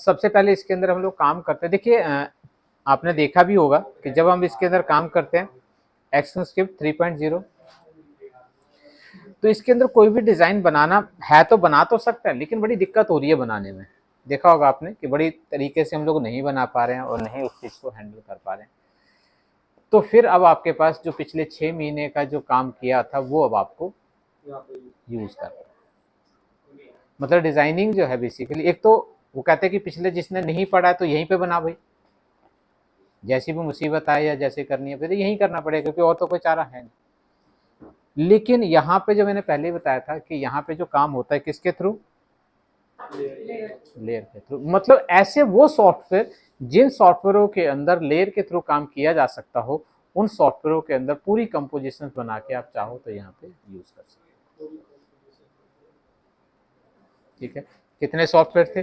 सबसे पहले इसके अंदर हम लोग काम करते हैं। देखिए आपने देखा भी होगा कि जब हम इसके अंदर काम करते हैं एक्शनस्क्रिप्ट 3.0, तो इसके अंदर कोई भी डिजाइन बनाना है तो बना तो सकता है, लेकिन बड़ी दिक्कत हो रही है बनाने में। देखा होगा आपने कि बड़ी तरीके से हम लोग नहीं बना पा रहे हैं और नहीं उस चीज को हैंडल कर पा रहे हैं। तो फिर अब आपके पास जो पिछले 6 महीने का जो काम किया था वो अब आपको यूज करना है। मतलब डिजाइनिंग जो है बेसिकली, एक तो वो कहते हैं कि पिछले जिसने नहीं पढ़ा है तो यहीं पे बना भाई, जैसी भी मुसीबत आए या जैसे करनी है फिर यहीं करना पड़ेगा, क्योंकि और तो कोई चारा है नहीं। लेकिन यहाँ पे जो मैंने पहले ही बताया था कि यहाँ पे जो काम होता है किसके थ्रू, लेयर के थ्रू। मतलब ऐसे वो सॉफ्टवेयर जिन सॉफ्टवेयरों के अंदर लेयर के थ्रू काम किया जा सकता हो, उन सॉफ्टवेयरों के अंदर पूरी कंपोजिशन बना के आप चाहो तो यहाँ पे यूज कर सकते हो। ठीक है, कितने सॉफ्टवेयर थे?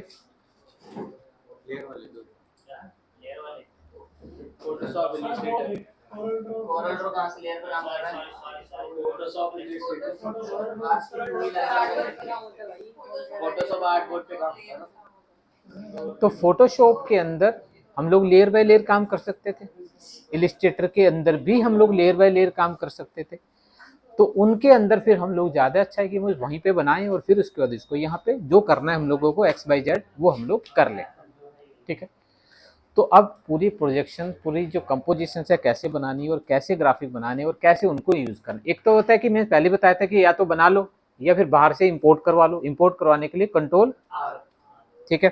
फोटोशॉप इलस्ट्रेटर, कोरल ड्रॉ कहां से लेयर पे काम कर रहा है? फोटोशॉप इलस्ट्रेटर, फोटोशॉप आर्टबोर्ड पे काम कर रहा है। तो फोटोशॉप के अंदर हम लोग लेयर बाय लेयर काम कर सकते थे, इलिस्ट्रेटर के अंदर भी हम लोग लेयर बाय लेयर काम कर सकते थे। तो उनके अंदर फिर हम लोग ज़्यादा अच्छा है कि वो वहीं पे बनाएं और फिर उसके बाद इसको यहाँ पे जो करना है हम लोगों को XYZ वो हम लोग कर लें। ठीक है, तो अब पूरी प्रोजेक्शन, पूरी जो कंपोजिशन है कैसे बनानी है और कैसे ग्राफिक बनाने और कैसे उनको यूज़ करना। एक तो होता है कि मैं पहले बताया था कि या तो बना लो या फिर बाहर से इंपोर्ट करवा लो। इंपोर्ट करवाने के लिए कंट्रोल, ठीक है।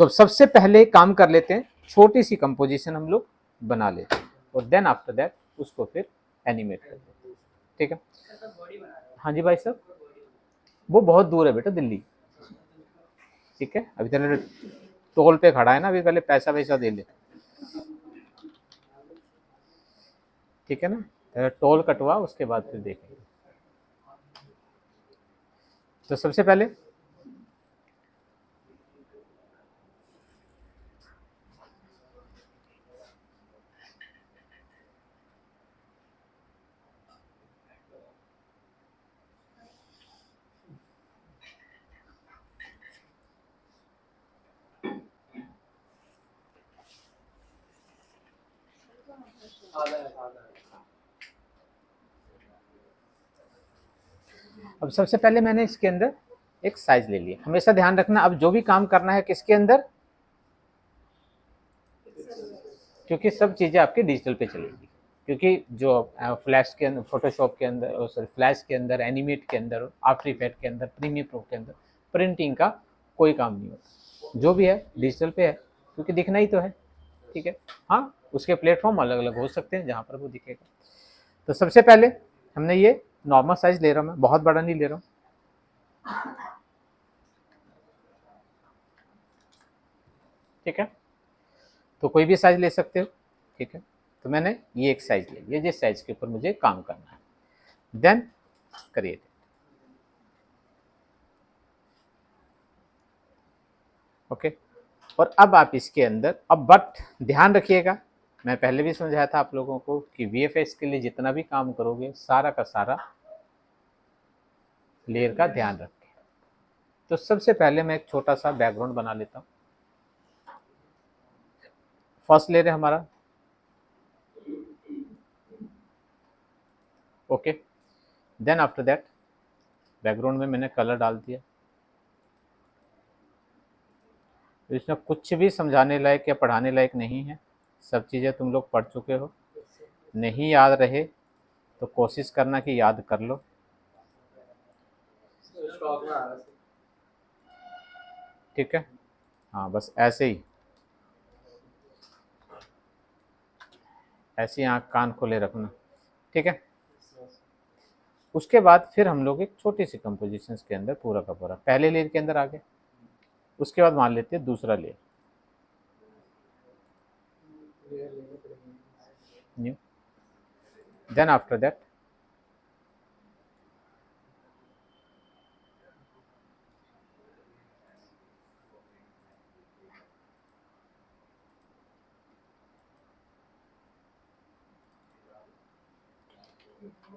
तो सबसे पहले काम कर लेते हैं, छोटी सी कंपोजिशन हम लोग बना लेते हैं और देन आफ्टर दैट उसको फिर एनिमेट करते हैं। ठीक है, हाँ जी भाई साहब, वो बहुत दूर है बेटा, दिल्ली। ठीक है, अभी तेरे टोल पे खड़ा है ना, अभी पहले पैसा वैसा दे ले। ठीक है ना, टोल कटवा उसके बाद फिर देखेंगे। तो सबसे पहले अब सबसे पहले मैंने इसके अंदर एक साइज ले लिया। हमेशा ध्यान रखना अब जो भी काम करना है किसके अंदर, क्योंकि सब चीज़ें आपकी डिजिटल पे चलेगी। क्योंकि जो फ्लैश के अंदर, फोटोशॉप के अंदर, सॉरी फ्लैश के अंदर, एनिमेट के अंदर, आफ्टर इफेक्ट के अंदर, प्रीमियर प्रो के अंदर प्रिंटिंग का कोई काम नहीं होता। जो भी है डिजिटल पे है, क्योंकि दिखना ही तो है। ठीक है, हाँ उसके प्लेटफॉर्म अलग अलग हो सकते हैं जहाँ पर वो दिखेगा। तो सबसे पहले हमने ये नॉर्मल साइज ले रहा हूँ, मैं बहुत बड़ा नहीं ले रहा हूँ। ठीक है, तो कोई भी साइज ले सकते हो। ठीक है, तो मैंने ये एक साइज ले लिया, जिस साइज के ऊपर मुझे काम करना है। Then create. ओके, और अब आप इसके अंदर, अब बट ध्यान रखिएगा, मैं पहले भी समझाया था आप लोगों को कि VFX के लिए जितना भी काम करोगे सारा का सारा लेयर का ध्यान रखें। तो सबसे पहले मैं एक छोटा सा बैकग्राउंड बना लेता हूँ। फर्स्ट लेयर है हमारा, okay. Then after that background में मैंने कलर डाल दिया। तो इसमें कुछ भी समझाने लायक या पढ़ाने लायक नहीं है, सब चीज़ें तुम लोग पढ़ चुके हो। नहीं याद रहे तो कोशिश करना कि याद कर लो। ठीक है, हाँ बस ऐसे ही, ऐसे ही आँख कान खोले रखना। ठीक है, उसके बाद फिर हम लोग एक छोटी सी कंपोजिशन के अंदर पूरा का पूरा पहले लेयर के अंदर आ गए। उसके बाद मान लेते हैं दूसरा layer, new. Then after that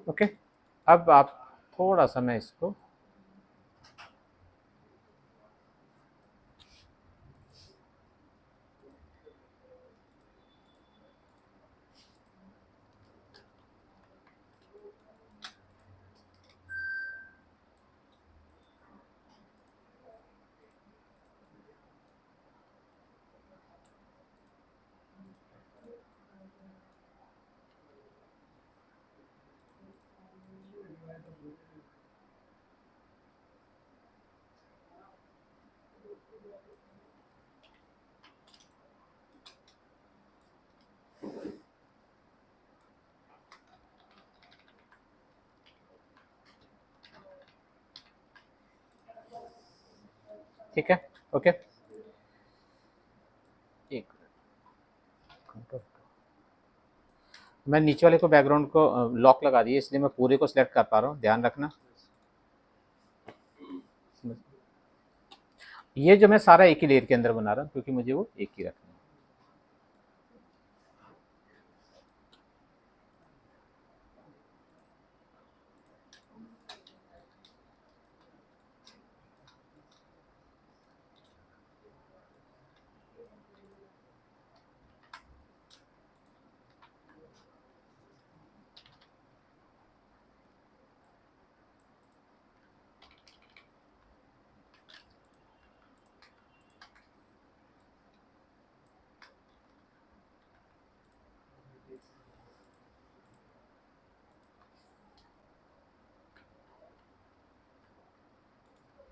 okay. अब आप थोड़ा सा, मैं इसको ठीक है, ओके। एक मैं नीचे वाले को बैकग्राउंड को लॉक लगा दिए, इसलिए मैं पूरे को सिलेक्ट कर पा रहा हूँ, ध्यान रखना। ये जो मैं सारा एक ही लेयर के अंदर बना रहा हूँ, क्योंकि मुझे वो एक ही रखना है।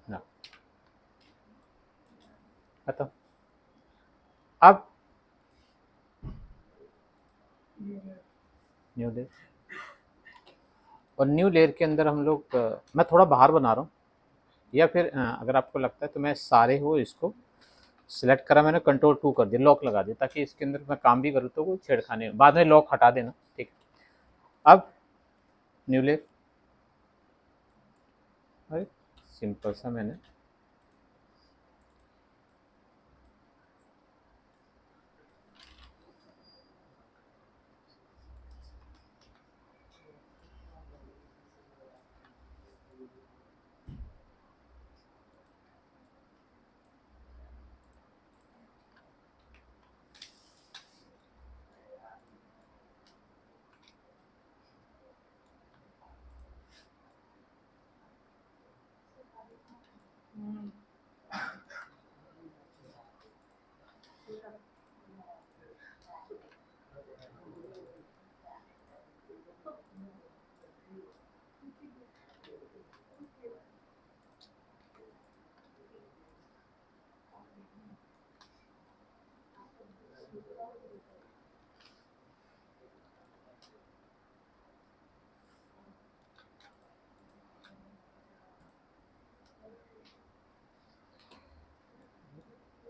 ना खत्म। अब न्यू लेयर, और न्यू लेयर के अंदर हम लोग मैं थोड़ा बाहर बना रहा हूँ, या फिर अगर आपको लगता है तो मैं सारे हो इसको सिलेक्ट करा, मैंने कंट्रोल 2 कर दिया, लॉक लगा दिया, ताकि इसके अंदर मैं काम भी करूँ तो कोई छेड़खानी, बाद में लॉक हटा देना, ठीक है। अब न्यू लेयर, अरे सिंपल सा मैंने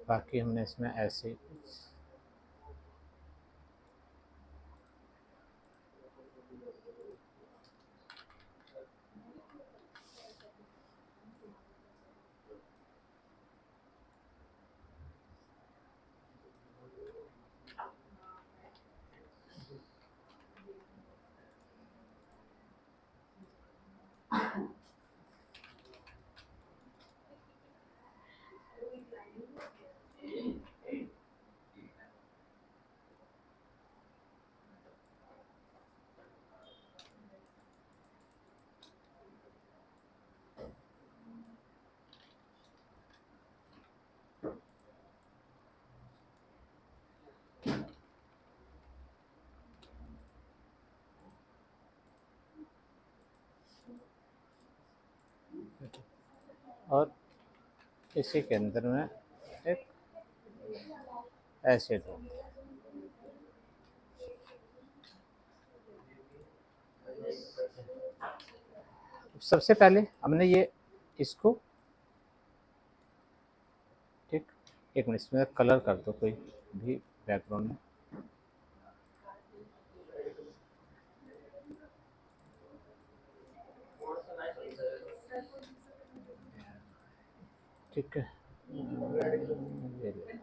बाकी हमने इसमें ऐसे और इसी के अंदर में एक ऐसे दो। सबसे पहले हमने ये इसको, ठीक, एक मिनट इसमें कलर कर दो कोई भी बैकग्राउंड में, ठीक है। ये ले।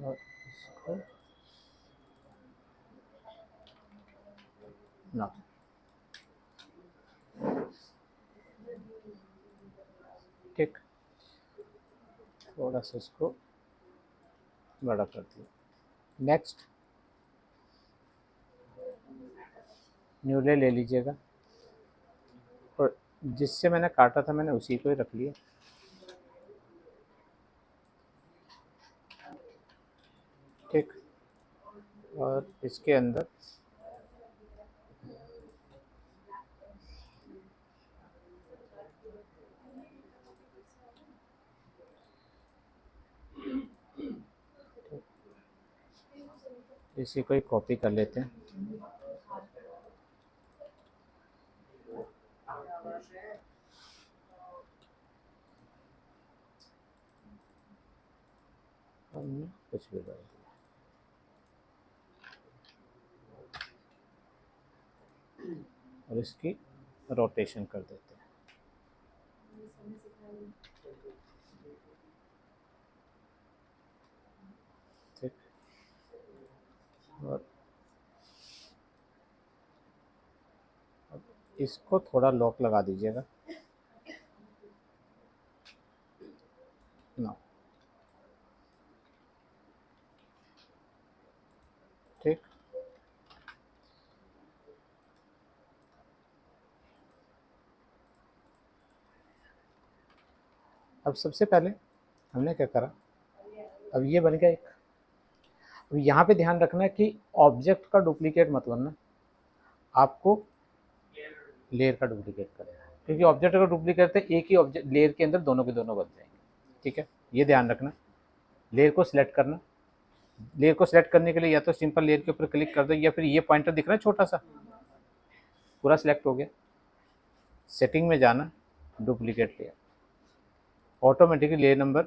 और इसको ना, ठीक, थोड़ा सा इसको बड़ा कर दिया। नेक्स्ट न्यू ले लीजिएगा, और जिससे मैंने काटा था मैंने उसी को ही रख लिया, ठीक। और इसके अंदर इसी को ही कॉपी कर लेते हैं। हमने कुछ भी डाल दिया। और इसकी रोटेशन कर देते हैं। ठीक। और अब इसको थोड़ा लॉक लगा दीजिएगा ना। ठीक। अब सबसे पहले हमने क्या करा, अब ये बन गया एक। अब यहाँ पे ध्यान रखना है कि ऑब्जेक्ट का डुप्लीकेट मत बनना, आपको लेयर का डुप्लीकेट करेगा, क्योंकि ऑब्जेक्ट का डुप्लीकेट है एक ही ऑब्जेक्ट लेयर के अंदर दोनों के दोनों बन जाएंगे। ठीक है, ये ध्यान रखना। लेयर को सिलेक्ट करना, लेयर को सिलेक्ट करने के लिए या तो सिंपल लेयर के ऊपर क्लिक कर दो, या फिर ये पॉइंटर दिख रहा है छोटा सा, पूरा सिलेक्ट हो गया। सेटिंग में जाना, duplicate layer, automatically layer number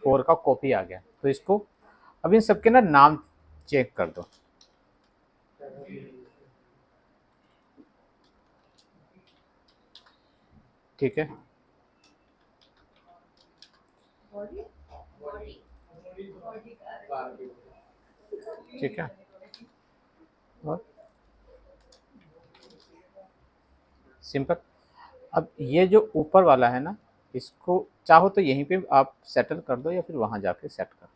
4 का कॉपी आ गया। तो इसको अब इन सबके ना नाम चेक कर दो। ठीक है, ठीक है। और सिंपल, अब ये जो ऊपर वाला है ना, इसको चाहो तो यहीं पे आप सेटल कर दो या फिर वहां जाके सेट कर दो।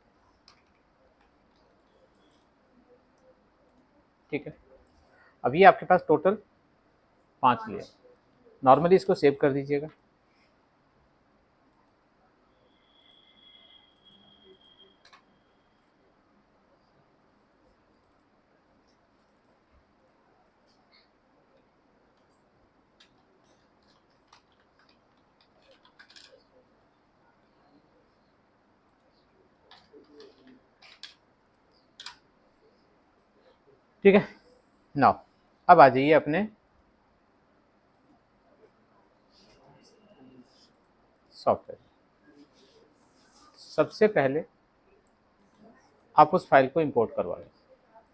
ठीक है, अब ये आपके पास टोटल 5 लेयर। नॉर्मली इसको सेव कर दीजिएगा। ठीक है, नाउ अब आ जाइए अपने सॉफ्टवेयर। सबसे पहले आप उस फाइल को इंपोर्ट करवा लें।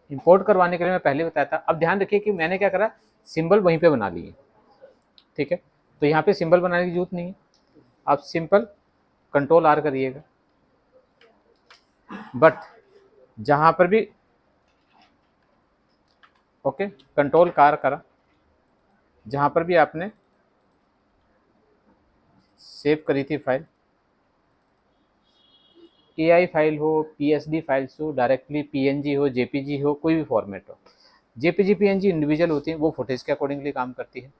इंपोर्ट करवाने के लिए मैं पहले बताया था। अब ध्यान रखिए कि मैंने क्या करा, सिंबल वहीं पे बना लिए। ठीक है, तो यहाँ पे सिंबल बनाने की जरूरत नहीं है, आप सिंपल कंट्रोल आर करिएगा। बट जहाँ पर भी ओके कंट्रोल कार करा, जहाँ पर भी आपने सेव करी थी फाइल, AI फाइल हो, PSD फाइल्स हो, डायरेक्टली PNG हो, JPG हो, कोई भी फॉर्मेट हो। JPG PNG इंडिविजुअल होती है, वो फुटेज के अकॉर्डिंगली काम करती है।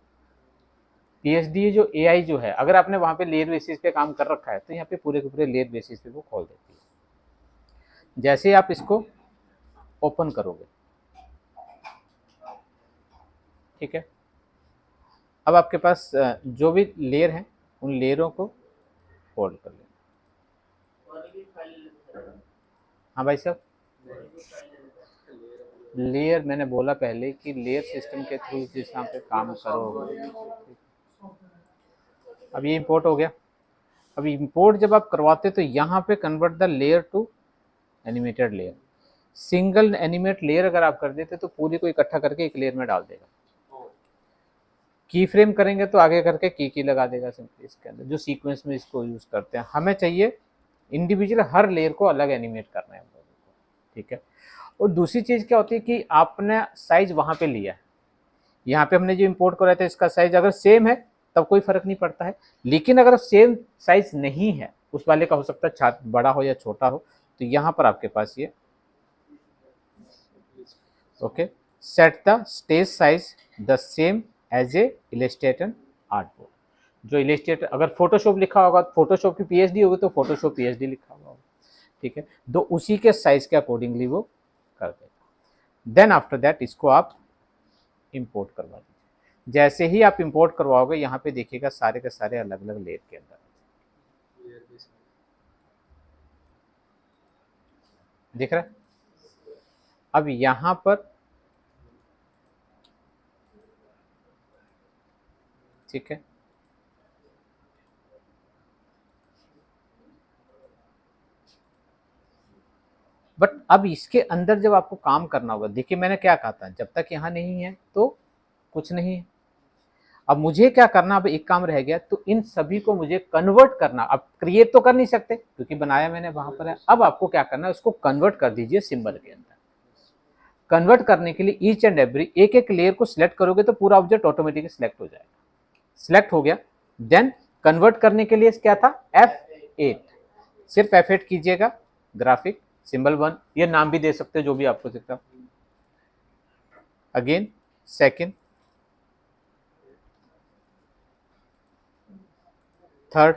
PSD जो AI जो है, अगर आपने वहाँ पे लेयर बेसिस पे काम कर रखा है तो यहाँ पे पूरे के पूरे लेयर बेसिस पे वो खोल देती है। जैसे आप इसको ओपन करोगे, ठीक है, अब आपके पास जो भी लेयर हैं उन लेयरों को फोल्ड कर लेना। हाँ भाई साहब, लेयर मैंने बोला पहले कि लेयर सिस्टम के थ्रू जिस यहाँ पे काम करोगे। अब ये इंपोर्ट हो गया। अब इंपोर्ट जब आप करवाते तो यहाँ पे convert the layer to animated layer. Single animate layer अगर आप कर देते तो पूरी को इकट्ठा करके एक लेयर में डाल देगा। की फ्रेम करेंगे तो आगे करके की लगा देगा सिंपली इसके अंदर, जो सीक्वेंस में इसको यूज करते हैं। हमें चाहिए इंडिविजुअल हर लेयर को अलग एनिमेट करना है हम लोगों को। ठीक है, और दूसरी चीज क्या होती है कि आपने साइज वहां पे लिया है, यहाँ पे हमने जो इंपोर्ट कराया था इसका साइज अगर सेम है तब कोई फर्क नहीं पड़ता है, लेकिन अगर सेम साइज नहीं है, उस वाले का हो सकता है बड़ा हो या छोटा हो, तो यहाँ पर आपके पास ये okay set the stage size the same as a Illustrator artboard. जो इलस्ट्रेटर अगर फोटोशॉप लिखा होगा, फोटोशॉप की PSD होगी तो फोटोशॉप PSD लिखा हुआ होगा। ठीक है, तो उसी के साइज के अकॉर्डिंगली वो कर देगा। देन आफ्टर दैट इसको आप इंपोर्ट करवा दीजिए। जैसे ही आप इंपोर्ट करवाओगे यहाँ पे देखिएगा सारे के सारे अलग अलग लेयर के अंदर दिख रहा है। अब यहाँ पर ठीक है, बट अब इसके अंदर जब आपको काम करना होगा, देखिए मैंने क्या कहा था, जब तक यहाँ नहीं है तो कुछ नहीं है। अब मुझे क्या करना, अब एक काम रह गया, तो इन सभी को मुझे कन्वर्ट करना। अब क्रिएट तो कर नहीं सकते क्योंकि बनाया मैंने वहां पर है। अब आपको क्या करना है, उसको कन्वर्ट कर दीजिए सिंबल के अंदर। कन्वर्ट करने के लिए ईच एंड एवरी एक एक लेयर को सिलेक्ट करोगे तो पूरा ऑब्जेक्ट ऑटोमेटिकली सिलेक्ट हो जाएगा। सिलेक्ट हो गया, देन कन्वर्ट करने के लिए क्या था, F8, सिर्फ F8 कीजिएगा, ग्राफिक सिंबल 1, ये नाम भी दे सकते हो जो भी आपको दिखता है। Again second, third,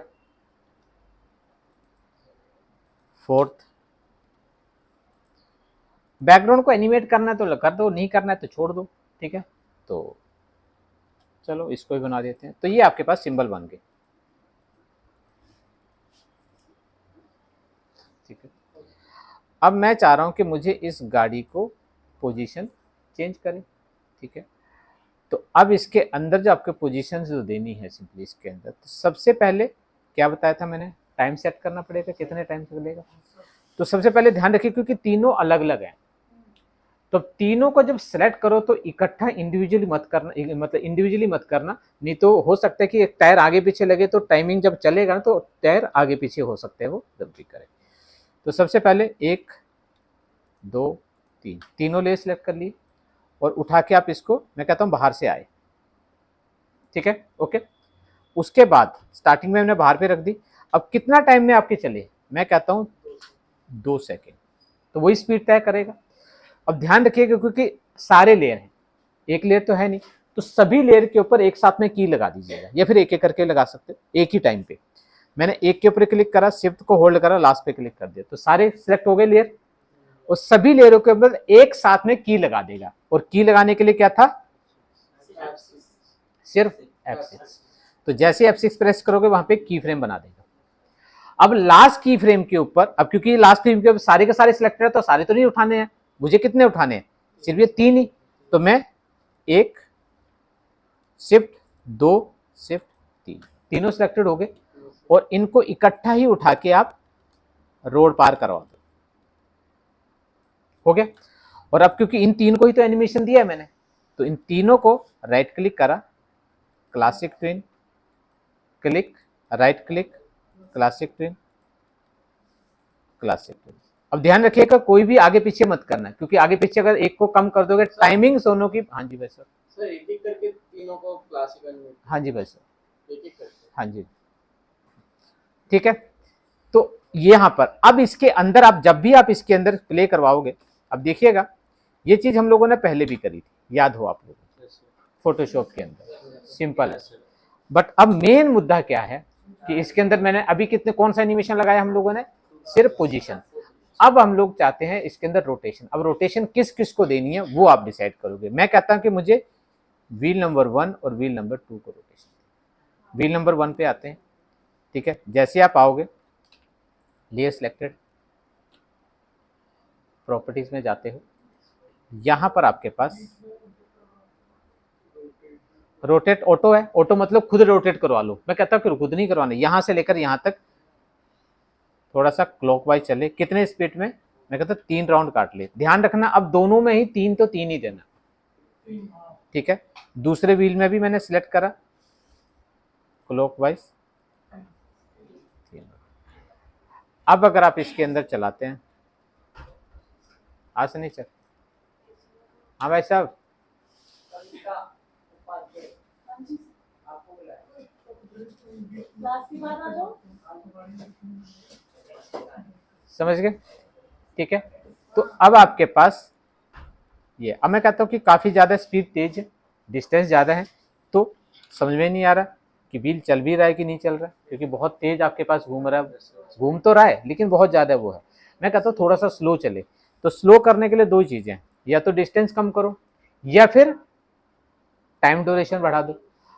fourth. Background को एनिमेट करना है तो कर दो, नहीं करना है तो छोड़ दो, ठीक है। तो चलो इसको भी बना देते हैं। तो ये आपके पास सिंबल बन गए, ठीक है। अब मैं चाह रहा हूं कि मुझे इस गाड़ी को पोजीशन चेंज करें, ठीक है। तो अब इसके अंदर जो आपके पोजीशन जो देनी है सिंपली इसके अंदर, तो सबसे पहले क्या बताया था मैंने, टाइम सेट करना पड़ेगा, कितने टाइम तक लेगा। तो सबसे पहले ध्यान रखिए क्योंकि तीनों अलग अलग हैं, तो तीनों को जब सेलेक्ट करो तो इकट्ठा इंडिविजुअली मत करना, मतलब इंडिविजुअली मत करना, नहीं तो हो सकता है कि एक टायर आगे पीछे लगे तो टाइमिंग जब चलेगा ना तो टायर आगे पीछे हो सकते हैं वो जब भी करे। तो सबसे पहले 1 2 3 तीनों लेयर सेलेक्ट कर लिए और उठा के आप इसको, मैं कहता हूँ बाहर से आए, ठीक है, ओके। उसके बाद स्टार्टिंग में हमने बाहर पे रख दी। अब कितना टाइम में आपके चले, मैं कहता हूँ 2 सेकेंड, तो वही स्पीड तय करेगा। अब ध्यान रखिएगा क्योंकि सारे लेयर हैं, एक लेयर तो है नहीं, तो सभी लेयर के ऊपर एक साथ में की लगा दीजिएगा या फिर एक एक करके लगा सकते हो एक ही टाइम पे। मैंने एक के ऊपर क्लिक करा, शिफ्ट को होल्ड करा, लास्ट पे क्लिक कर दिया, तो सारे सिलेक्ट हो गए लेयर, और सभी लेयरों के ऊपर एक साथ में की लगा देगा। और की लगाने के लिए क्या था, सिर्फ F6। तो जैसे F6 प्रेस करोगे वहां पे की फ्रेम बना देगा। अब लास्ट की फ्रेम के ऊपर, अब क्योंकि लास्ट फ्रेम के ऊपर सारे के सारे सिलेक्टेड है तो सारे तो नहीं उठाने हैं, मुझे कितने उठाने हैं, सिर्फ ये 3 ही। तो मैं 1 शिफ्ट 2 शिफ्ट 3, तीनों सिलेक्टेड हो गए, और इनको इकट्ठा ही उठा के आप रोड पार करवा दो, हो गया। और अब क्योंकि इन 3 को ही तो एनिमेशन दिया है मैंने, तो इन तीनों को राइट क्लिक करा, classic twin, click, right click, classic twin, classic twin. अब ध्यान रखिएगा कोई भी आगे पीछे मत करना, क्योंकि आगे पीछे अगर एक को कम कर दोगे टाइमिंग दोनों की। हाँ जी भाई सर, सर एक एक करके तीनों को क्लासिकल, हाँ जी भाई सर, एक एक करके, हाँ जी, ठीक है। तो यहां पर अब इसके अंदर आप जब भी आप इसके अंदर प्ले करवाओगे, अब देखिएगा ये चीज हम लोगों ने पहले भी करी थी, याद हो आप लोगों को, फोटोशॉप के अंदर सिंपल है। बट अब मेन मुद्दा क्या है कि इसके अंदर मैंने अभी कितने कौन सा एनिमेशन लगाया हम लोगों ने, सिर्फ पोजीशन। अब हम लोग चाहते हैं इसके अंदर रोटेशन। अब रोटेशन किस किस को देनी है वो आप डिसाइड करोगे। मैं कहता हूं कि मुझे व्हील नंबर 1 और व्हील नंबर 2 को रोटेशन। व्हील नंबर 1 पे आते हैं, ठीक है। जैसे आप आओगे, लेयर सिलेक्टेड, प्रॉपर्टीज में जाते हो, यहां पर आपके पास रोटेट ऑटो है। ऑटो मतलब खुद रोटेट करवा लो, मैं कहता हूं कि खुद नहीं करवाना, यहां से लेकर यहां तक थोड़ा सा क्लॉकवाइज चले, कितने स्पीड में, मैं कहता हूं 3 राउंड काट ले। ध्यान रखना अब दोनों में ही 3 तो 3 ही देना, ठीक है। दूसरे व्हील में भी मैंने सिलेक्ट करा क्लॉकवाइज। अब अगर आप इसके अंदर चलाते हैं, आज से नहीं चल, हाँ भाई साहब, समझ गए, ठीक है। तो अब आपके पास ये, अब मैं कहता हूँ कि काफी ज्यादा स्पीड तेज है, डिस्टेंस ज्यादा है, तो समझ में नहीं आ रहा कि व्हील चल भी रहा है कि नहीं चल रहा है, क्योंकि बहुत तेज आपके पास घूम रहा है, घूम तो रहा है लेकिन बहुत ज्यादा वो है। मैं कहता हूँ थोड़ा सा स्लो चले। तो स्लो करने के लिए 2 चीजें हैं, या तो डिस्टेंस कम करो या फिर टाइम ड्यूरेशन बढ़ा दो।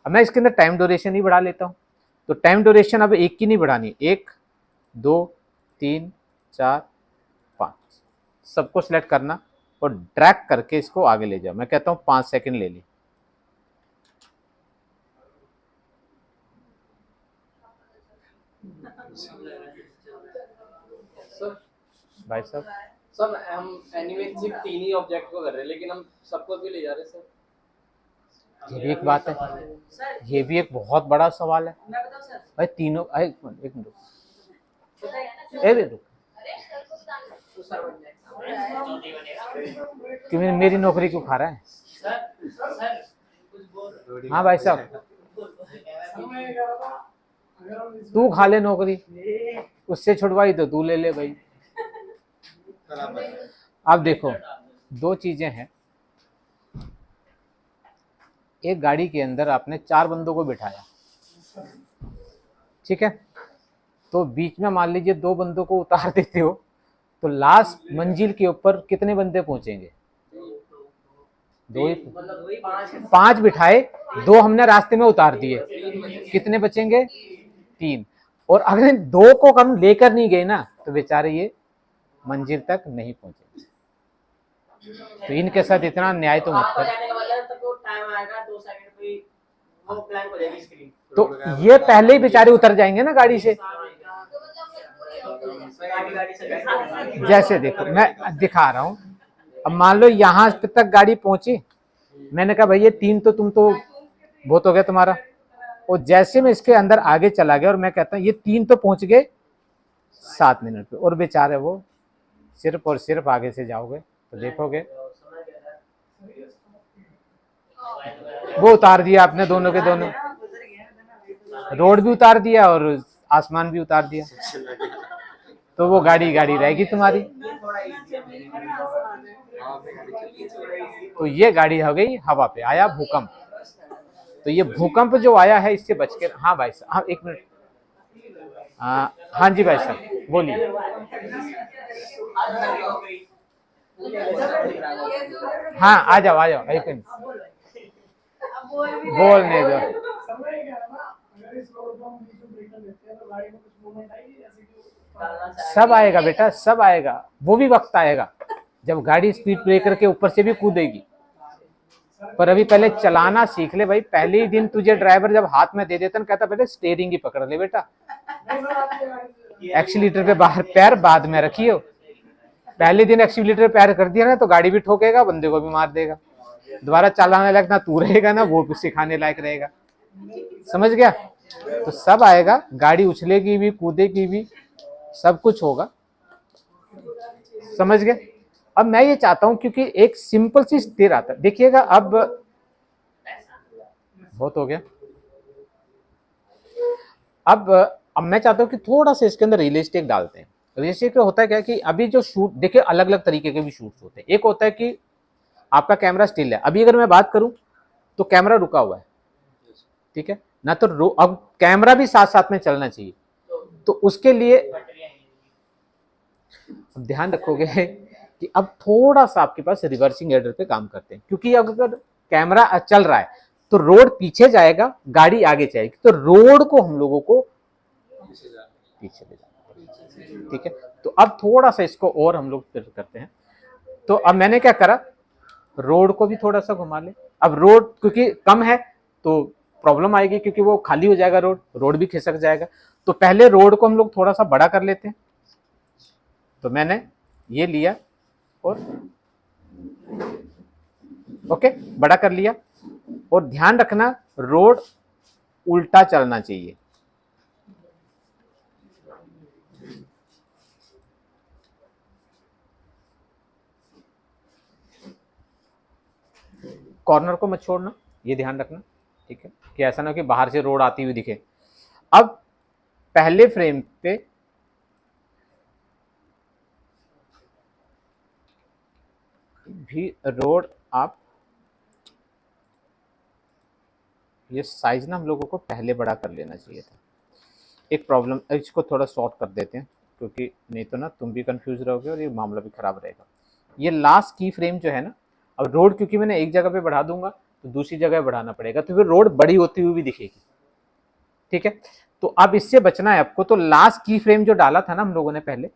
अब मैं इसके अंदर टाइम ड्यूरेशन ही बढ़ा लेता हूँ। तो टाइम ड्यूरेशन अब एक की नहीं बढ़ानी, 1 2 3 4 5 सबको सिलेक्ट करना और ड्रैग करके इसको आगे ले जाओ। मैं कहता हूँ 5 सेकंड ले ली। सर भाई साहब सर हम एनीवे सिर्फ 3 ही ऑब्जेक्ट को कर रहे हैं, लेकिन हम सबको क्यों ले जा रहे हैं सर? ये भी एक बात है, ये भी एक बहुत बड़ा सवाल है मैं बताऊं सर? भाई। तीनों एक मिनट एक मिनट ए भी रुक, तो सर बन जाएगा। कि मेरी नौकरी क्यों खा रहा है? सर कुछ बोल। हाँ भाई साहब, तू खा ले नौकरी, उससे छुड़वाई तो तू ले ले भाई। अब देखो, दो चीजें हैं। एक गाड़ी के अंदर आपने 4 बंदों को बिठाया, ठीक है, तो बीच में मान लीजिए 2 बंदों को उतार देते हो, तो लास्ट मंजिल के ऊपर कितने बंदे पहुंचेंगे? 2 ही। 5 बिठाए, 2 हमने रास्ते में उतार दिए, कितने बचेंगे? 3। और अगर 2 को हम लेकर नहीं गए ना, तो बेचारे ये मंजिल तक नहीं पहुंचे। तो इनके साथ इतना अन्याय तो मत कर। तो ये पहले ही बेचारे उतर जाएंगे ना गाड़ी से। जैसे देखो, मैं दिखा रहा हूं। अब मान लो यहां तक गाड़ी पहुंची, मैंने कहा भाई ये 3 तो तुम तो बहुत हो गया तुम्हारा। और जैसे मैं इसके अंदर आगे चला गया और मैं कहता हूँ ये 3 तो पहुंच गए 7 मिनट पे, और बेचारे वो सिर्फ और सिर्फ आगे से जाओगे तो देखोगे वो उतार दिया आपने दोनों के दोनों, रोड भी उतार दिया और आसमान भी उतार दिया। तो वो गाड़ी रहेगी तुम्हारी। तो ये गाड़ी हो गई हवा पे, आया भूकंप। तो ये भूकंप जो आया है इससे बच के। हाँ भाई साहब, हाँ एक मिनट। हाँ जी भाई साहब बोलिए। हाँ आ जाओ एक मिनट, बोलने दो। सब आएगा बेटा, सब आएगा। वो भी वक्त आएगा जब गाड़ी स्पीड ब्रेकर के ऊपर से भी कूदेगी। पर अभी पहले चलाना सीख ले भाई। पहले ही दिन तुझे ड्राइवर जब हाथ में दे देता ना, कहता पहले स्टीयरिंग ही पकड़ ले बेटा, एक्सीलेटर पे बाहर पैर बाद में रखियो। पहले दिन एक्सीलेटर पे पैर कर दिया ना तो गाड़ी भी ठोकेगा, बंदे को भी मार देगा। दोबारा चलाने लायक ना तू रहेगा ना वो सिखाने लायक रहेगा। समझ गया? तो सब आएगा, गाड़ी उछलेगी भी, कूदेगी भी, सब कुछ होगा। समझ गए? अब मैं ये चाहता हूं, क्योंकि एक सिंपल सी स्थिर आता है, देखिएगा। अब बहुत हो गया। अब मैं चाहता हूं कि थोड़ा सा इसके अंदर रियलिस्टिक डालते हैं। रियलिस्टिक होता है क्या कि अभी जो शूट, देखिए अलग अलग तरीके के भी शूट्स होते हैं। एक होता है कि आपका कैमरा स्टिल है। अभी अगर मैं बात करूं तो कैमरा रुका हुआ है, ठीक है ना, तो अब कैमरा भी साथ साथ में चलना चाहिए। तो उसके लिए ध्यान रखोगे कि अब थोड़ा सा आपके पास रिवर्सिंग एडर पे काम करते हैं, क्योंकि अगर कैमरा चल रहा है तो रोड पीछे जाएगा, गाड़ी आगे जाएगी, तो रोड को हम लोगों को पीछे ले जाना, ठीक है। तो अब थोड़ा सा इसको और हम लोग करते हैं। तो अब मैंने क्या करा, रोड को भी थोड़ा सा घुमा ले। अब रोड क्योंकि कम है तो प्रॉब्लम आएगी, क्योंकि वो खाली हो जाएगा, रोड भी खिसक जाएगा। तो पहले रोड को हम लोग थोड़ा सा बड़ा कर लेते हैं। तो मैंने ये लिया और ओके बड़ा कर लिया। और ध्यान रखना रोड उल्टा चलना चाहिए। कॉर्नर को मत छोड़ना, ये ध्यान रखना, ठीक है, कि ऐसा ना कि बाहर से रोड आती हुई दिखे। अब पहले फ्रेम पे भी रोड आप ये साइज ना हम लोगों को पहले बड़ा कर लेना चाहिए था। एक प्रॉब्लम, इसको थोड़ा सॉर्ट कर देते हैं, क्योंकि नहीं तो ना तुम भी कंफ्यूज रहोगे और ये मामला भी खराब रहेगा। ये लास्ट की फ्रेम जो है ना, अब रोड क्योंकि मैंने एक जगह पे बढ़ा दूंगा तो दूसरी जगह बढ़ाना पड़ेगा, तो फिर रोड बड़ी होती हुई भी दिखेगी। ठीक है, तो अब इससे बचना है आपको, तो लास्ट की फ्रेम जो डाला था ना हम लोगों ने पहले,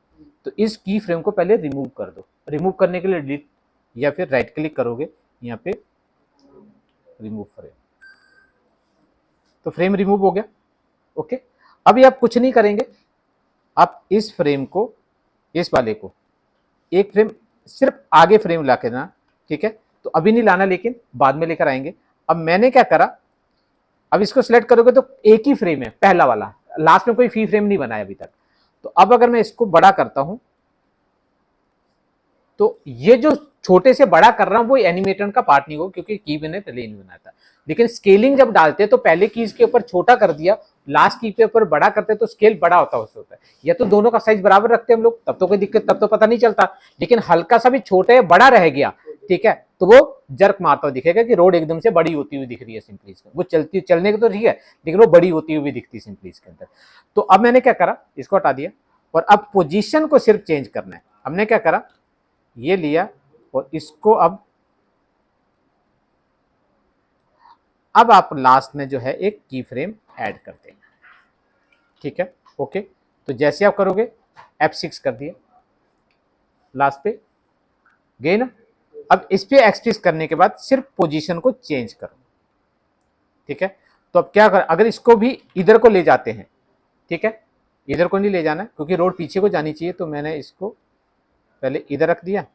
तो इस की फ्रेम को पहले रिमूव कर दो। रिमूव करने के लिए डिलीट या फिर राइट क्लिक करोगे यहाँ पे, रिमूव फ्रेम, तो फ्रेम रिमूव हो गया। ओके, अभी आप कुछ नहीं करेंगे, आप इस फ्रेम को, इस वाले को एक फ्रेम सिर्फ आगे फ्रेम ला के ना, ठीक है, तो अभी नहीं लाना, लेकिन बाद में लेकर आएंगे। अब मैंने क्या करा, अब इसको सिलेक्ट करोगे तो एक ही फ्रेम है पहला वाला, लास्ट में कोई फी फ्रेम नहीं बनाया अभी तक। तो अब अगर मैं इसको बड़ा करता हूं, तो ये जो छोटे से बड़ा कर रहा हूं वो एनिमेटर का पार्ट नहीं हो, क्योंकि की मैंने पहले नहीं बनाया था। लेकिन स्केलिंग जब डालते हैं तो पहले कीज के ऊपर छोटा कर दिया, लास्ट की के ऊपर बड़ा करते तो स्केल बड़ा होता होता है। या तो दोनों का साइज बराबर रखते हैं हम लोग, तब तो कोई दिक्कत, तब तो पता नहीं चलता। लेकिन हल्का सा भी छोटा या बड़ा रह गया, ठीक है, तो वो जर्क मारता हुआ दिखेगा कि रोड एकदम से बड़ी होती हुई दिख रही है सिंपली इसमें। वो चलती चलने की तो ठीक है, लेकिन वो बड़ी होती हुई दिखती है सिंपली इसके अंदर। तो अब मैंने क्या करा, इसको हटा दिया और अब पोजीशन को सिर्फ चेंज करना है। हमने क्या करा, ये लिया और इसको अब आप लास्ट में जो है एक की फ्रेम ऐड करते हैं। ठीक है, ओके, तो जैसे आप करोगे F6 कर दिया, लास्ट पे गए ना। अब इस पे F6 करने के बाद सिर्फ पोजीशन को चेंज करो। ठीक है, तो अब क्या कर, अगर इसको भी इधर को ले जाते हैं, ठीक है, इधर को नहीं ले जाना क्योंकि रोड पीछे को जानी चाहिए, तो मैंने इसको पहले इधर रख दिया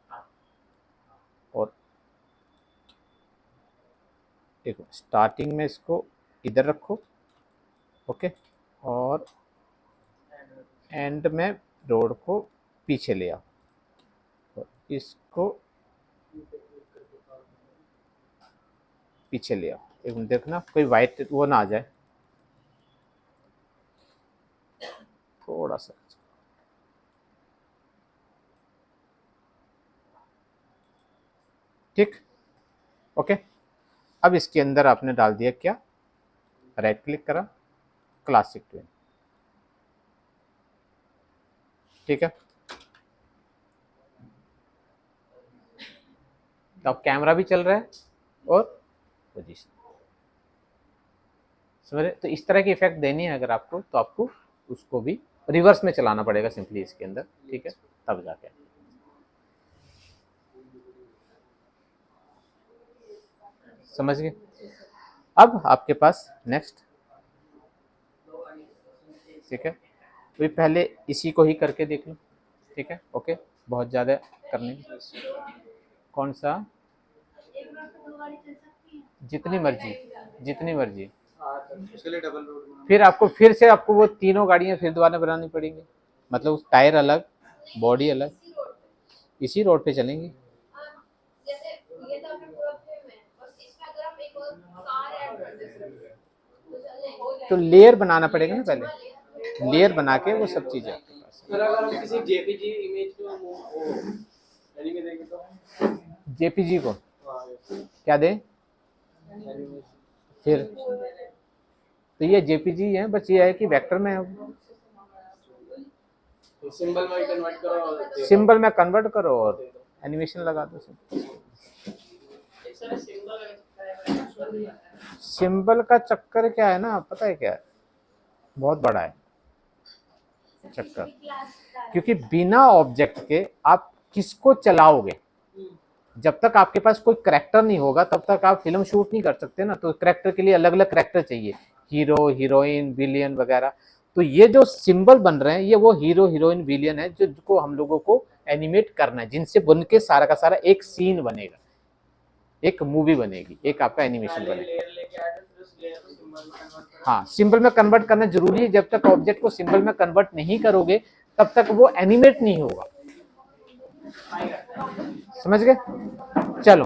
और देखो स्टार्टिंग में इसको इधर रखो, ओके, और एंड में रोड को पीछे ले आओ, और इसको पीछे ले आओ। एक मिनट देखना कोई वाइट वो ना आ जाए, थोड़ा सा। ठीक, ओके, अब इसके अंदर आपने डाल दिया क्या, राइट क्लिक करा, क्लासिक ट्विन। ठीक है, तो अब कैमरा भी चल रहा है और पोजीशन, समझ रहे। तो इस तरह की इफेक्ट देनी है अगर आपको, तो आपको उसको भी रिवर्स में चलाना पड़ेगा सिंपली इसके अंदर। ठीक है, तब जाके समझ गए। अब आपके पास नेक्स्ट, ठीक है, तो पहले इसी को ही करके देख लो। ठीक है, ओके, बहुत ज़्यादा करने की, कौन सा, जितनी मर्जी, जितनी मर्जी, उसके लिए डबल रोड, फिर आपको फिर से आपको वो तीनों गाड़ियाँ फिर दोबारा बनानी पड़ेंगी, मतलब उस टायर अलग, बॉडी अलग, इसी रोड पे चलेंगी। तो लेयर बनाना पड़ेगा ना पहले, लेयर बना के वो सब चीजें आपके पास। अगर हम किसी जेपीजी इमेज को वो एनीमे देंगे तो जेपीजी को क्या दे, फिर तो ये जेपीजी है, बस ये है कि वेक्टर में सिंबल में कन्वर्ट करो और सिंबल में कन्वर्ट करो और एनिमेशन लगा दो। सिंबल का चक्कर क्या है ना, पता है क्या है, बहुत बड़ा है चक्कर, क्योंकि बिना ऑब्जेक्ट के आप किसको चलाओगे, जब तक आपके पास कोई करैक्टर नहीं होगा तब तक आप फिल्म शूट नहीं कर सकते ना। तो करैक्टर के लिए अलग अलग करैक्टर चाहिए, हीरो हीरोइन विलियन वगैरह। तो ये जो सिंबल बन रहे हैं ये वो हीरो हीरोइन विलियन है जिनको हम लोगों को एनिमेट करना है, जिनसे बन के सारा का सारा एक सीन बनेगा, एक मूवी बनेगी, एक आपका एनिमेशन बनेगा। हाँ, सिंबल में कन्वर्ट करना जरूरी है, जब तक ऑब्जेक्ट को सिंबल में कन्वर्ट नहीं करोगे तब तक वो एनिमेट नहीं होगा। समझ गए, चलो।